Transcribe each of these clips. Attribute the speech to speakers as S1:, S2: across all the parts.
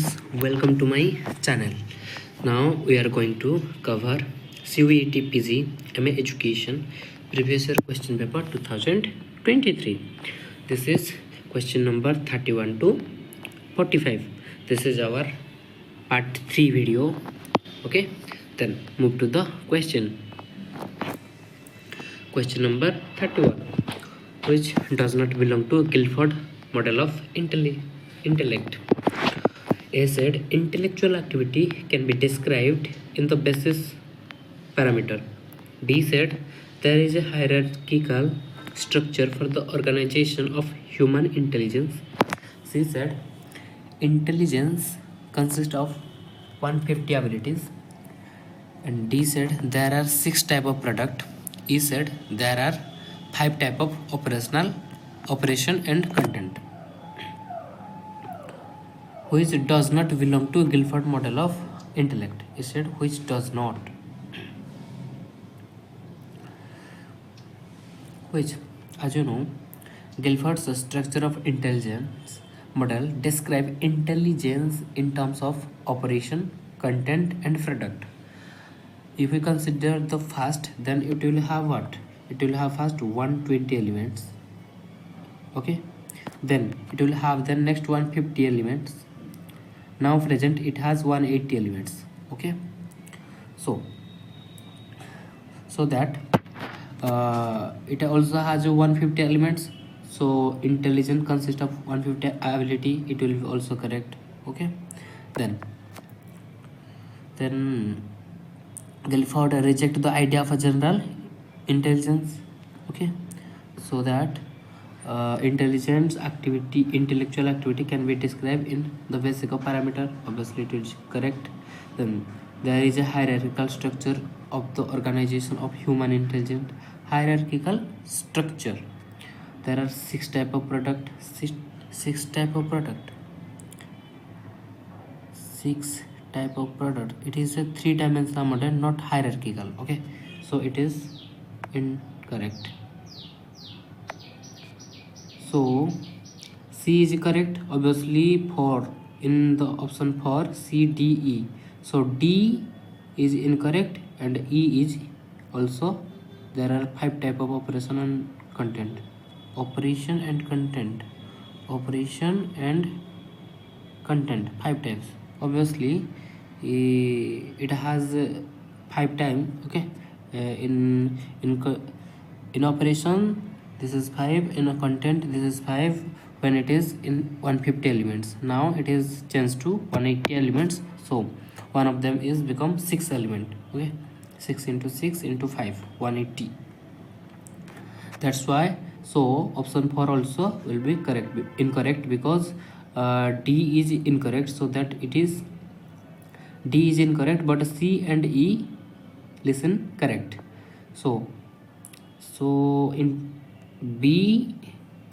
S1: friends, welcome to my channel. Now we are going to cover CUET PG MA Education previous year question paper 2023. This is question number 31 to 45. This is our part 3 video. Okay, then move to the question. Question number 31, which does not belong to Guilford model of intellect. A said intellectual activity can be described in the basis parameter. B said there is a hierarchical structure for the organization of human intelligence. C said intelligence consists of 150 abilities. And D said there are 6 type of product. E said there are 5 type of operation and content. Which does not belong to Guilford model of intellect. He said which does not. Which, as you know, Guilford's structure of intelligence model describe intelligence in terms of operation, content and product. If we consider the first, then it will have what? It will have first 120 elements. Okay, then it will have the next 150 elements. Now present it has 180 elements. Okay, so that it also has 150 elements, so intelligence consists of 150 ability, it will be also correct. Okay, then Guilford reject the idea of a general intelligence. Okay, so that intelligence activity, intellectual activity can be described in the basic of parameter. Obviously it is correct. Then there is a hierarchical structure of the organization of human intelligence. Hierarchical structure. There are 6 type of product. 6 type of product. 6 type of product. It is a 3-dimensional model, not hierarchical. Okay, so it is incorrect. So C is correct, obviously, for in the option for C, D, E. So D is incorrect and E is also. There are 5 type of operation and content. Operation and content. Operation and content, 5 types. Obviously it has 5 times. Okay, in operation this is 5, in a content this is 5 when it is in 150 elements. Now it is changed to 180 elements, so one of them is become 6 element. Okay, 6 into 6 into 5, 180. That's why, so option 4 also will be incorrect because D is incorrect, so that it is D is incorrect, but C and E listen correct. So in B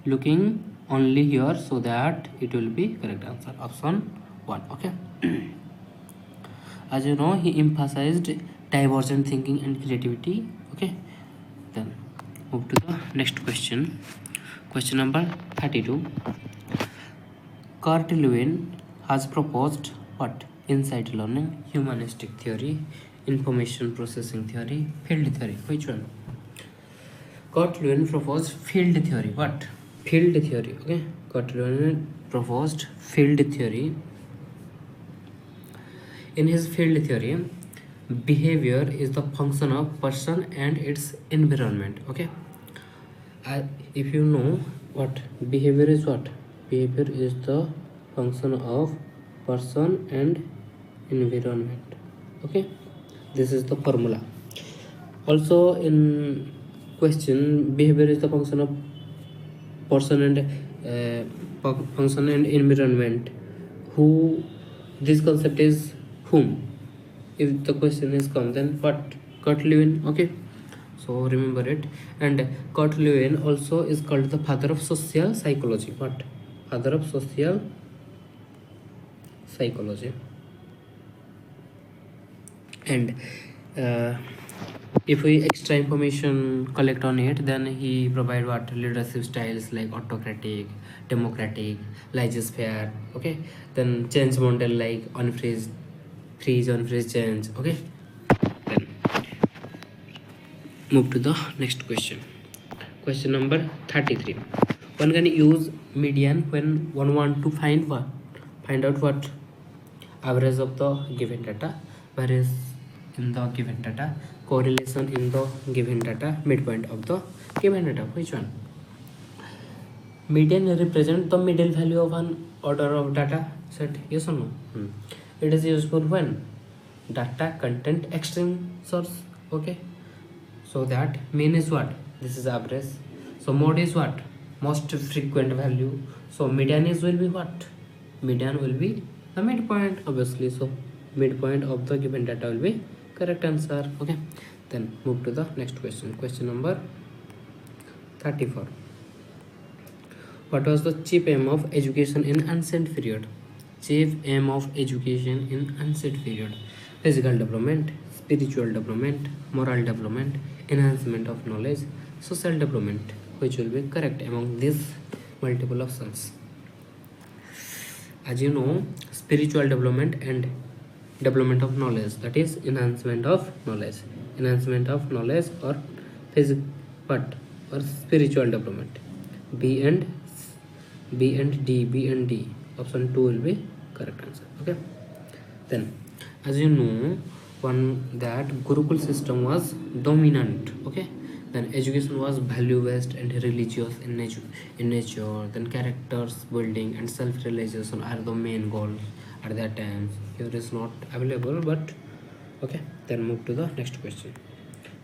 S1: looking only here, so that it will be correct answer, option 1. Okay. As you know, he emphasized divergent thinking and creativity. Okay, then move to the next question. Question number 32. Kurt Lewin has proposed what? Insight learning, humanistic theory, information processing theory, field theory. Which one? Kurt Lewin proposed field theory. What? Field theory. Okay, Kurt Lewin proposed field theory. In his field theory, behavior is the function of person and its environment. Okay, if you know what behavior is, what behavior is the function of person and environment. Okay, this is the formula. Also in question, behavior is the function of person and environment. Who, this concept is whom? If the question is come, then what? Kurt Lewin. Okay, so remember it. And Kurt Lewin also is called the father of social psychology. What? Father of social psychology. And If we extra information collect on it, then he provide what leadership styles like autocratic, democratic, laissez-faire. Okay, then change model like unfreeze, freeze, unfreeze, change. Okay, then move to the next question. Question number 33. One can use median when one want to find out what average of the given data, whereas in the given data, correlation in the given data, midpoint of the given data. Which one? Median represent the middle value of an order of data set. Yes or no? It is useful when data content extreme source. Okay, so that mean is what? This is average. So mode is what? Most frequent value. So median is will be what? Median will be the midpoint, obviously. So midpoint of the given data will be correct answer. Okay, then move to the next question. Question number 34. What was the chief aim of education in ancient period? Chief aim of education in ancient period: physical development, spiritual development, moral development, enhancement of knowledge, social development. Which will be correct among these multiple options? As you know, spiritual development and development of knowledge, that is enhancement of knowledge or physical what or spiritual development. B and D. Option 2 will be correct answer. Okay, then as you know, one that Gurukul system was dominant. Okay, then education was value based and religious in nature. Then characters building and self realization are the main goals at that time. Here is not available, but okay, then move to the next question.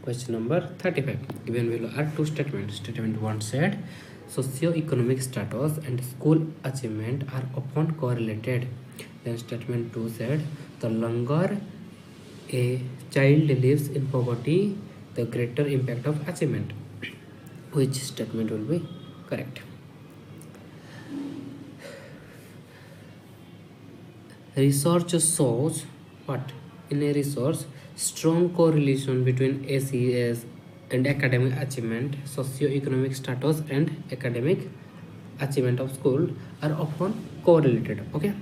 S1: Question number 35. Given below are two statements. Statement 1 said socio-economic status and school achievement are often correlated. Then statement 2 said the longer a child lives in poverty, the greater impact of achievement. Which statement will be correct? Research shows what? In a research, strong correlation between ACS and academic achievement, socio-economic status and academic achievement of school are often correlated. Okay,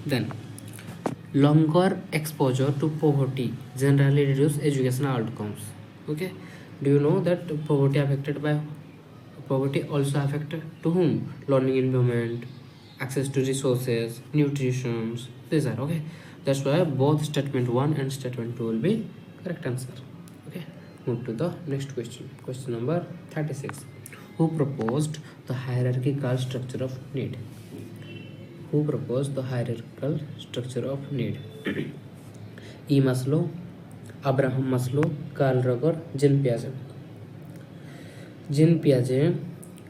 S1: then longer exposure to poverty generally reduce educational outcomes. Okay, do you know that poverty also affected to whom? Learning environment, access to resources, nutrition. These are okay. That's why both statement 1 and statement 2 will be correct answer. Okay, move to the next question. Question number 36. Who proposed the hierarchical structure of need? Who proposed the hierarchical structure of need? E. Maslow, Abraham Maslow, Carl Rogers, Jean Piaget. Jean Piaget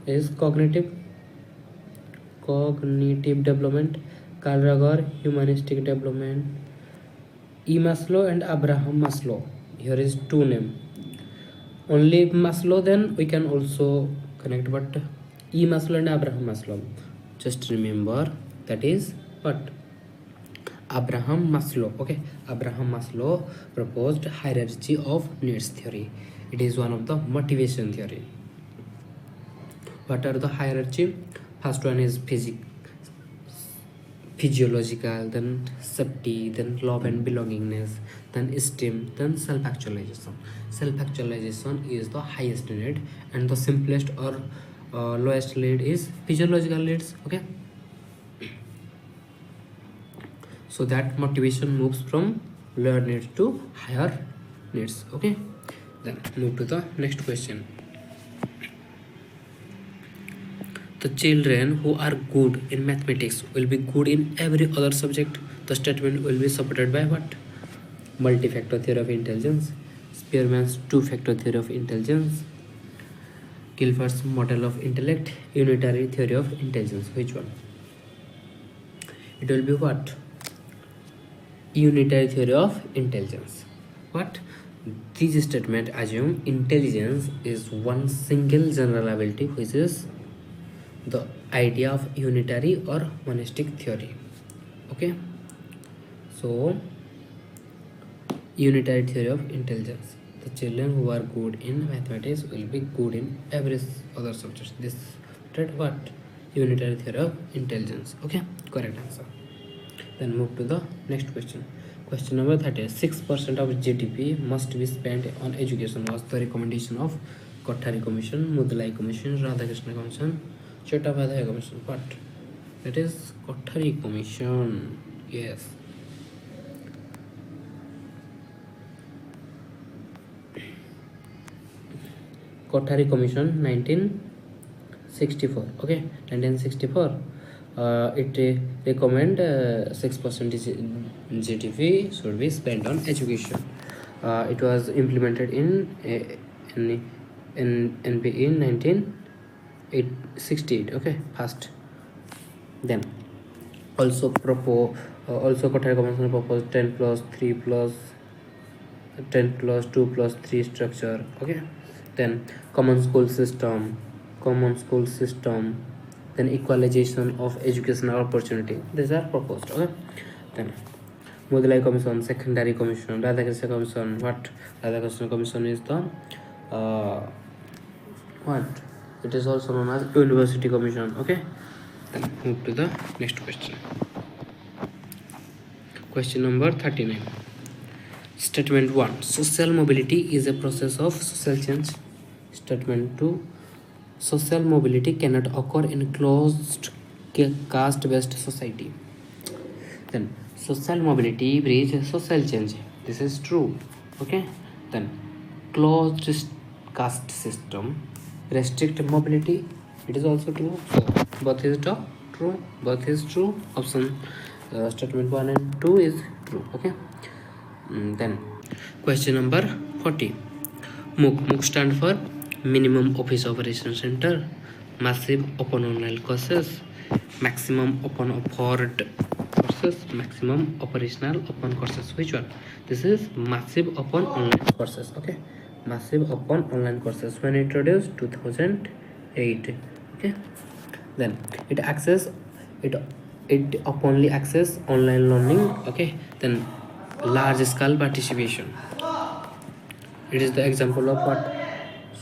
S1: is cognitive development. Carl Rogers, humanistic development. E. Maslow and Abraham Maslow. Here is two name. Only Maslow, then we can also connect, but E. Maslow and Abraham Maslow. Just remember that is what? Abraham Maslow. Okay, Abraham Maslow proposed hierarchy of needs theory. It is one of the motivation theory. What are the hierarchy? First one is physiological, then safety, then love and belongingness, then esteem, then self-actualization. Self-actualization is the highest need, and the simplest or lowest need is physiological needs. Okay, so that motivation moves from lower needs to higher needs. Okay, then move to the next question. The children who are good in mathematics will be good in every other subject. The statement will be supported by what? Multi-factor theory of intelligence, Spearman's two-factor theory of intelligence, Guilford's model of intellect, unitary theory of intelligence. Which one? It will be what? Unitary theory of intelligence. What? This statement assume intelligence is one single general ability, which is the idea of unitary or monistic theory. Okay, so unitary theory of intelligence. The children who are good in mathematics will be good in every other subject. This what? Unitary theory of intelligence. Okay, correct answer. Then move to the next question. Question number 30. 6% of GDP must be spent on education was the recommendation of Kothari Commission, Mudalai Commission, Radhakrishna Commission, Chattopadhyay Commission. What? That is Kothari Commission. Yes. Kothari Commission 1964. Okay, 1964. It recommend 6% GDP should be spent on education. It was implemented in NPE in 1968. Okay, first. Then also Kothari Commission proposed 10 plus 3 plus 10 plus 2 plus 3 structure. Okay, then common school system, then equalization of educational opportunity. These are proposed. Okay, then Mudalai Commission, Secondary Commission, Radhakrishna Commission. What? Radhakrishna Commission is the what? It is also known as University Commission. Okay, then move to the next question. Question number 39. Statement 1. Social mobility is a process of social change. Statement 2. Social mobility cannot occur in closed caste-based society. Then social mobility brings social change. This is true. Okay. Then closed caste system restrict mobility. It is also true. So both is true. Both is true. Option statement 1 and 2 is true. Okay. Then question number 40. MOOC stand for minimum office operation center, massive open online courses, maximum open offered courses, maximum operational open courses. Which one? This is massive open online courses. Okay, massive open online courses when introduced 2008. Okay, then it openly access online learning. Okay, then large scale participation. It is the example of what?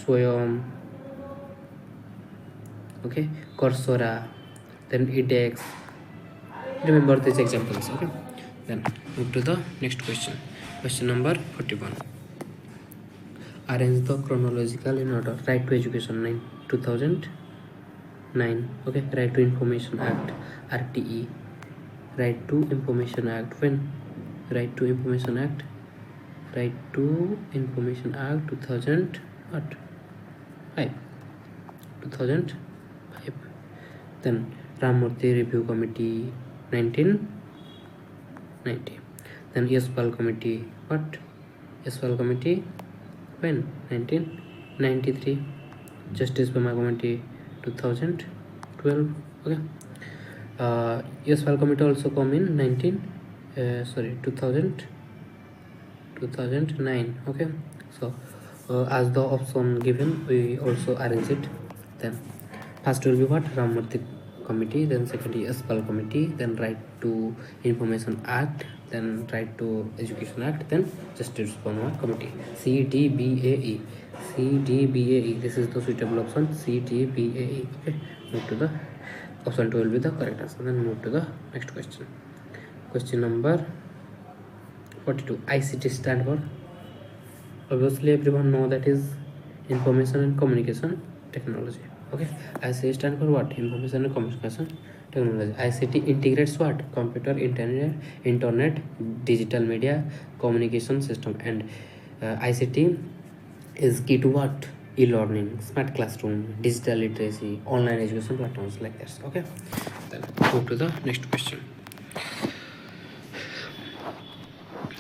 S1: Swayam, okay, Coursera, then edX. Remember these examples. Okay, then move to the next question. Question number 41. Arrange the chronological in order. Right to Education 2009. Okay, Right to Information Act, RTE. Right to Information Act. When? Right to Information Act 2000 what? 2005. Then Ramurthy Review Committee 1990. Then Yashpal Committee. What? Yashpal Committee when? 1993. Justice Bema Committee 2012. Okay. Yashpal Committee also come in 2009. Okay, so as the option given, we also arrange it. Then first will be what? Ramurthy Committee, then second is Yashpal Committee, then Right to Information Act, then Right to Education Act, then Justice Bema Committee. CDBAE. This is the suitable option. CDBAE. Okay, move to the option 2 will be the correct answer. Then move to the next question. Question number 42. ICT stand for? Obviously everyone know that is Information and Communication Technology. Okay, ICT stand for what? Information and Communication Technology. ICT integrates what? Computer, internet, digital media, communication system, and ICT is key to what? E-learning, smart classroom, digital literacy, online education platforms like this. Okay, then move to the next question.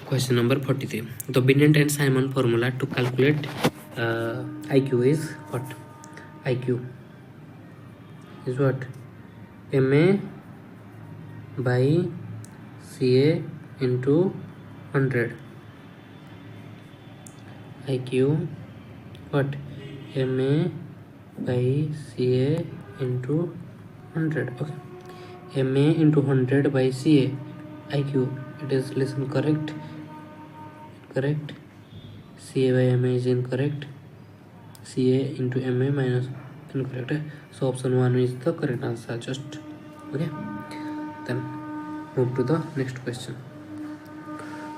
S1: Question number 43. The Binet and Simon formula to calculate IQ is what? IQ is what? MA by CA into 100. IQ what? MA by CA into 100. Okay, MA into 100 by CA. IQ. It is, listen, correct. CA by MA is incorrect. CA into MA minus incorrect. So option 1 is the correct answer. Just okay. Then move to the next question.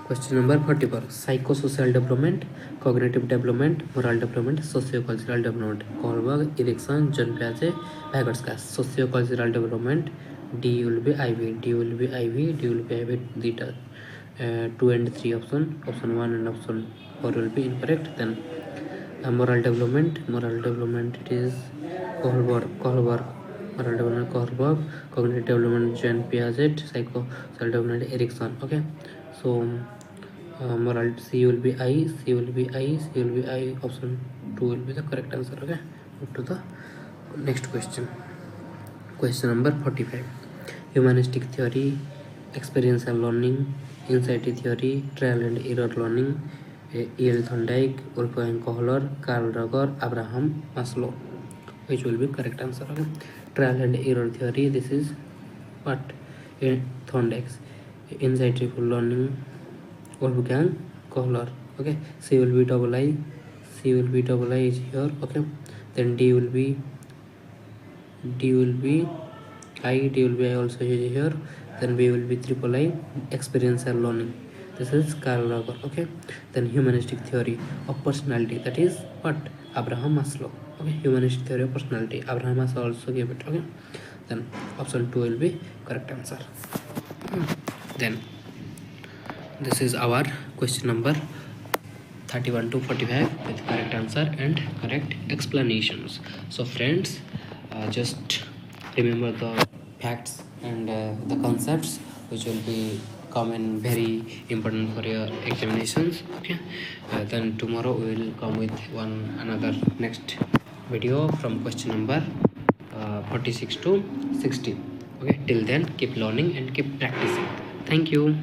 S1: Question number 44. Psychosocial development, cognitive development, moral development, socio-cultural development. Kohlberg, Erikson, John Piaget, Vygotsky. Socio-cultural development. D will be IV. D will be IV. D will be IV. Theta. 2 and 3 option. Option 1 and option 4 will be incorrect. Then moral development. Moral development. It is Kohlberg. Moral development Kohlberg. Cognitive development John Piaget. Psychosocial development Erikson. Okay. So moral C will be I, C will be I, C will be I. Option 2 will be the correct answer. Okay. Move to the next question. Question number 45. Humanistic theory, experiential learning, insight theory, trial and error learning. E.L. Thorndike, Wolfgang Kohler, Carl Roger, Abraham Maslow. Which will be correct answer? Okay. Trial and error theory. This is what? Thorndike's. Insight learning, Wolfgang Kohler. Okay. C will be double I. C will be double I is here. Okay. Then D will be I. D will be I also is here. Then B will be triple I. Experiential learning. This is Carl Roger. Okay. Then humanistic theory of personality. That is what? Abraham Maslow. Okay. Humanistic theory of personality. Abraham Maslow also gave it. Okay. Then option 2 will be correct answer. Then this is our question number 31 to 45 with correct answer and correct explanations. So friends, just remember the facts and the concepts which will be common very important for your examinations. Okay. Then tomorrow we will come with another next video from question number 46 to 60. Okay. Till then, keep learning and keep practicing. Thank you.